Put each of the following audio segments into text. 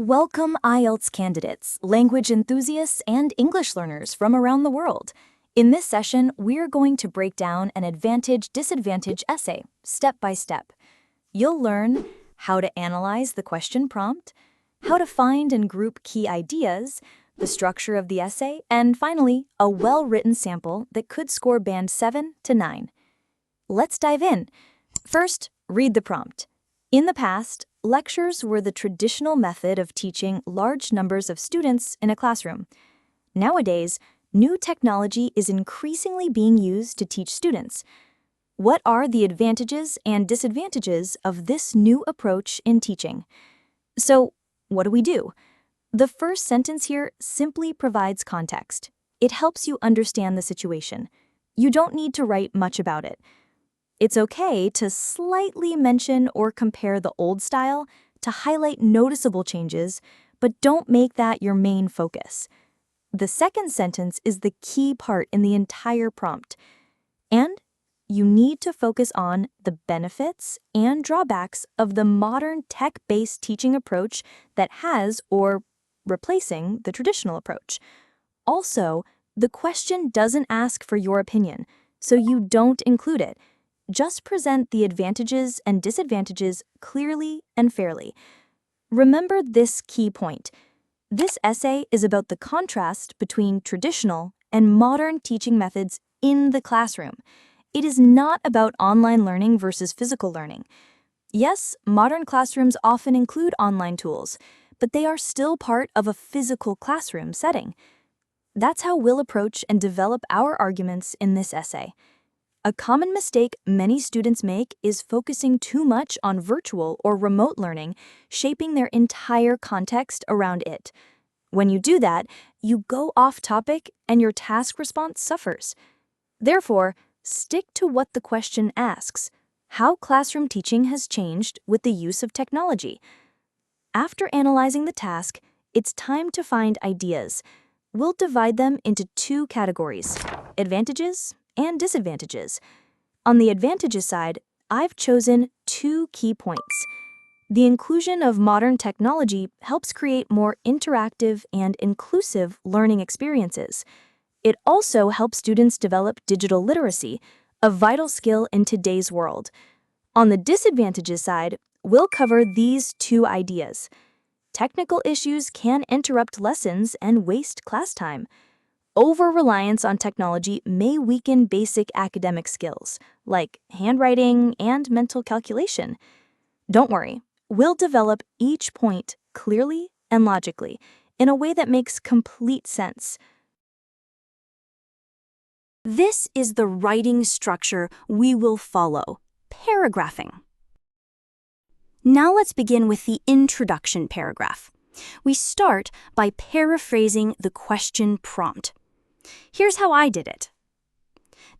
Welcome IELTS candidates, language enthusiasts, and English learners from around the world. In this session, we're going to break down an advantage-disadvantage essay, step by step. You'll learn how to analyze the question prompt, how to find and group key ideas, the structure of the essay, and finally, a well-written sample that could score band 7 to 9. Let's dive in. First, read the prompt. In the past, lectures were the traditional method of teaching large numbers of students in a classroom. Nowadays, new technology is increasingly being used to teach students. What are the advantages and disadvantages of this new approach in teaching? So, what do? The first sentence here simply provides context. It helps you understand the situation. You don't need to write much about it. It's okay to slightly mention or compare the old style to highlight noticeable changes, but don't make that your main focus. The second sentence is the key part in the entire prompt, and you need to focus on the benefits and drawbacks of the modern tech-based teaching approach that has or replacing the traditional approach. Also, the question doesn't ask for your opinion, so you don't include it. Just present the advantages and disadvantages clearly and fairly. Remember this key point. This essay is about the contrast between traditional and modern teaching methods in the classroom. It is not about online learning versus physical learning. Yes, modern classrooms often include online tools, but they are still part of a physical classroom setting. That's how we'll approach and develop our arguments in this essay. A common mistake many students make is focusing too much on virtual or remote learning, shaping their entire context around it. When you do that, you go off topic and your task response suffers. Therefore, stick to what the question asks: how classroom teaching has changed with the use of technology. After analyzing the task, it's time to find ideas. We'll divide them into two categories: advantages and disadvantages. On the advantages side, I've chosen two key points. The inclusion of modern technology helps create more interactive and inclusive learning experiences. It also helps students develop digital literacy, a vital skill in today's world. On the disadvantages side, we'll cover these two ideas. Technical issues can interrupt lessons and waste class time. Over-reliance on technology may weaken basic academic skills, like handwriting and mental calculation. Don't worry, we'll develop each point clearly and logically in a way that makes complete sense. This is the writing structure we will follow: paragraphing. Now let's begin with the introduction paragraph. We start by paraphrasing the question prompt. Here's how I did it.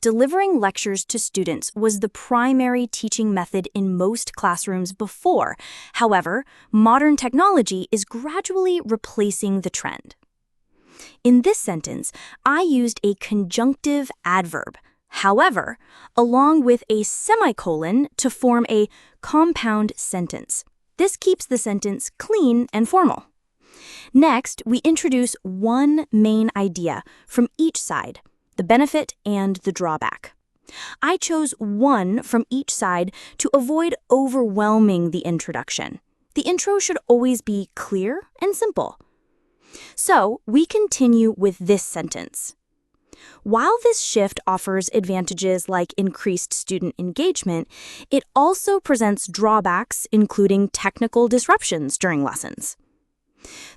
Delivering lectures to students was the primary teaching method in most classrooms before. However, modern technology is gradually replacing the trend. In this sentence, I used a conjunctive adverb, however, along with a semicolon to form a compound sentence. This keeps the sentence clean and formal. Next, we introduce one main idea from each side: the benefit and the drawback. I chose one from each side to avoid overwhelming the introduction. The intro should always be clear and simple. So, we continue with this sentence. While this shift offers advantages like increased student engagement, it also presents drawbacks, including technical disruptions during lessons.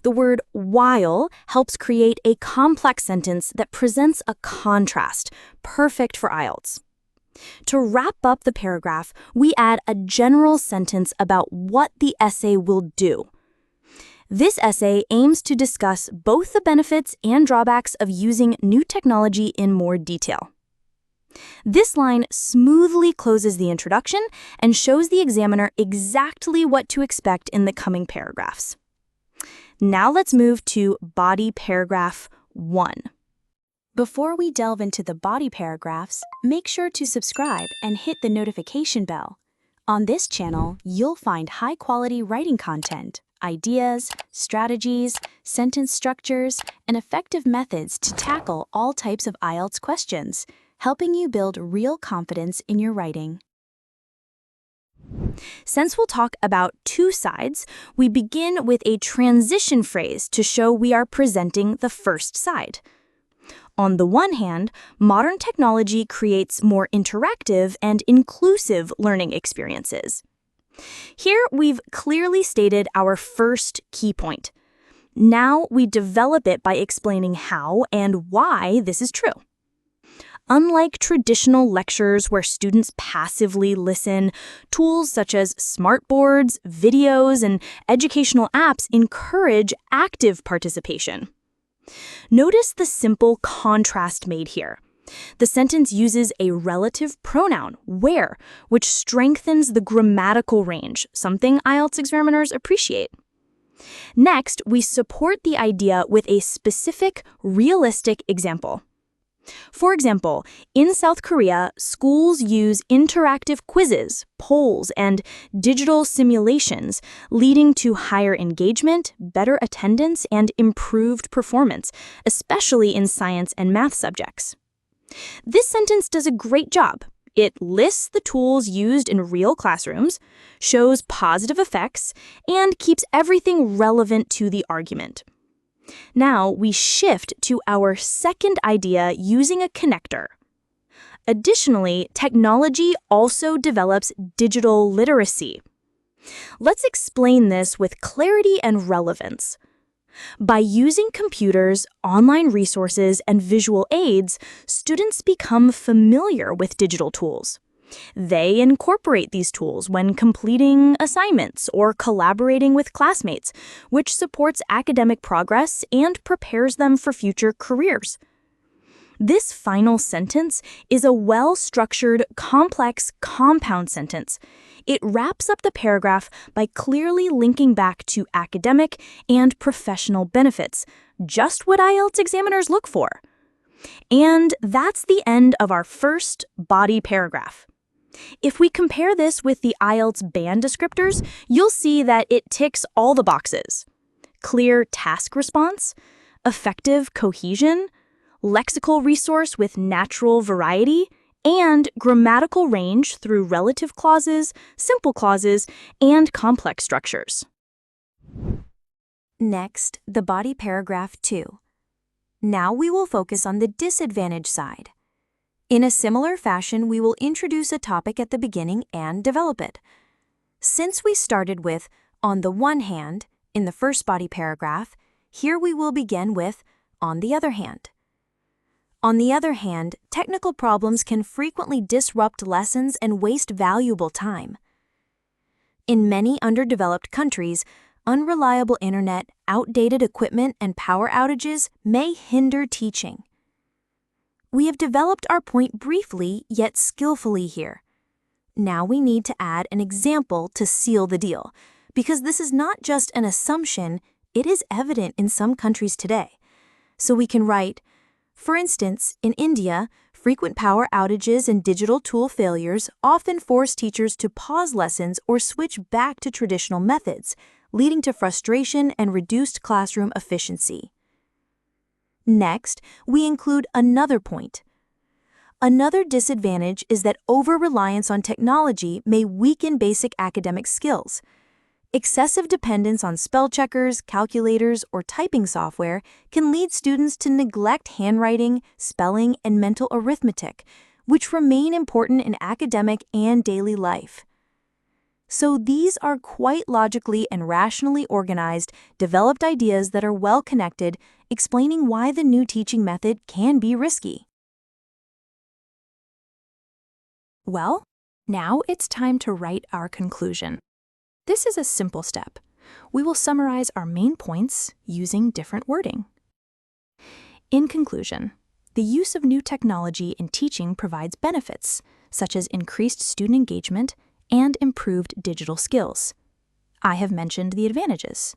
The word while helps create a complex sentence that presents a contrast, perfect for IELTS. To wrap up the paragraph, we add a general sentence about what the essay will do. This essay aims to discuss both the benefits and drawbacks of using new technology in more detail. This line smoothly closes the introduction and shows the examiner exactly what to expect in the coming paragraphs. Now let's move to body paragraph 1. Before we delve into the body paragraphs, make sure to subscribe and hit the notification bell. On this channel, you'll find high-quality writing content ideas, strategies, sentence structures, and effective methods to tackle all types of IELTS questions, helping you build real confidence in your writing. Since we'll talk about two sides, we begin with a transition phrase to show we are presenting the first side. On the one hand, modern technology creates more interactive and inclusive learning experiences. Here, we've clearly stated our first key point. Now we develop it by explaining how and why this is true. Unlike traditional lectures where students passively listen, tools such as smartboards, videos, and educational apps encourage active participation. Notice the simple contrast made here. The sentence uses a relative pronoun, where, which strengthens the grammatical range, something IELTS examiners appreciate. Next, we support the idea with a specific, realistic example. For example, in South Korea, schools use interactive quizzes, polls, and digital simulations, leading to higher engagement, better attendance, and improved performance, especially in science and math subjects. This sentence does a great job. It lists the tools used in real classrooms, shows positive effects, and keeps everything relevant to the argument. Now we shift to our second idea using a connector. Additionally, technology also develops digital literacy. Let's explain this with clarity and relevance. By using computers, online resources, and visual aids, students become familiar with digital tools. They incorporate these tools when completing assignments or collaborating with classmates, which supports academic progress and prepares them for future careers. This final sentence is a well-structured, complex, compound sentence. It wraps up the paragraph by clearly linking back to academic and professional benefits, just what IELTS examiners look for. And that's the end of our first body paragraph. If we compare this with the IELTS band descriptors, you'll see that it ticks all the boxes. Clear task response, effective cohesion, lexical resource with natural variety, and grammatical range through relative clauses, simple clauses, and complex structures. Next, the body paragraph 2. Now we will focus on the disadvantage side. In a similar fashion, we will introduce a topic at the beginning and develop it. Since we started with on the one hand in the first body paragraph, here we will begin with on the other hand. On the other hand, technical problems can frequently disrupt lessons and waste valuable time. In many underdeveloped countries, unreliable internet, outdated equipment, and power outages may hinder teaching. We have developed our point briefly yet skillfully here. Now we need to add an example to seal the deal, because this is not just an assumption, it is evident in some countries today. So we can write, for instance, in India, frequent power outages and digital tool failures often force teachers to pause lessons or switch back to traditional methods, leading to frustration and reduced classroom efficiency. Next, we include another point. Another disadvantage is that over-reliance on technology may weaken basic academic skills. Excessive dependence on spell checkers, calculators, or typing software can lead students to neglect handwriting, spelling, and mental arithmetic, which remain important in academic and daily life. So these are quite logically and rationally organized, developed ideas that are well connected, explaining why the new teaching method can be risky. Well, now it's time to write our conclusion. This is a simple step. We will summarize our main points using different wording. In conclusion, the use of new technology in teaching provides benefits, such as increased student engagement and improved digital skills. I have mentioned the advantages.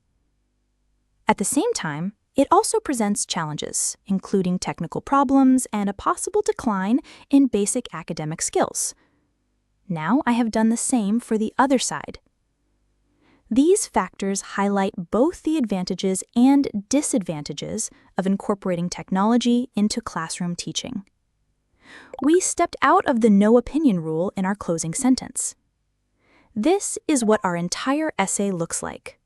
At the same time, it also presents challenges, including technical problems and a possible decline in basic academic skills. Now I have done the same for the other side. These factors highlight both the advantages and disadvantages of incorporating technology into classroom teaching. We stepped out of the no opinion rule in our closing sentence. This is what our entire essay looks like.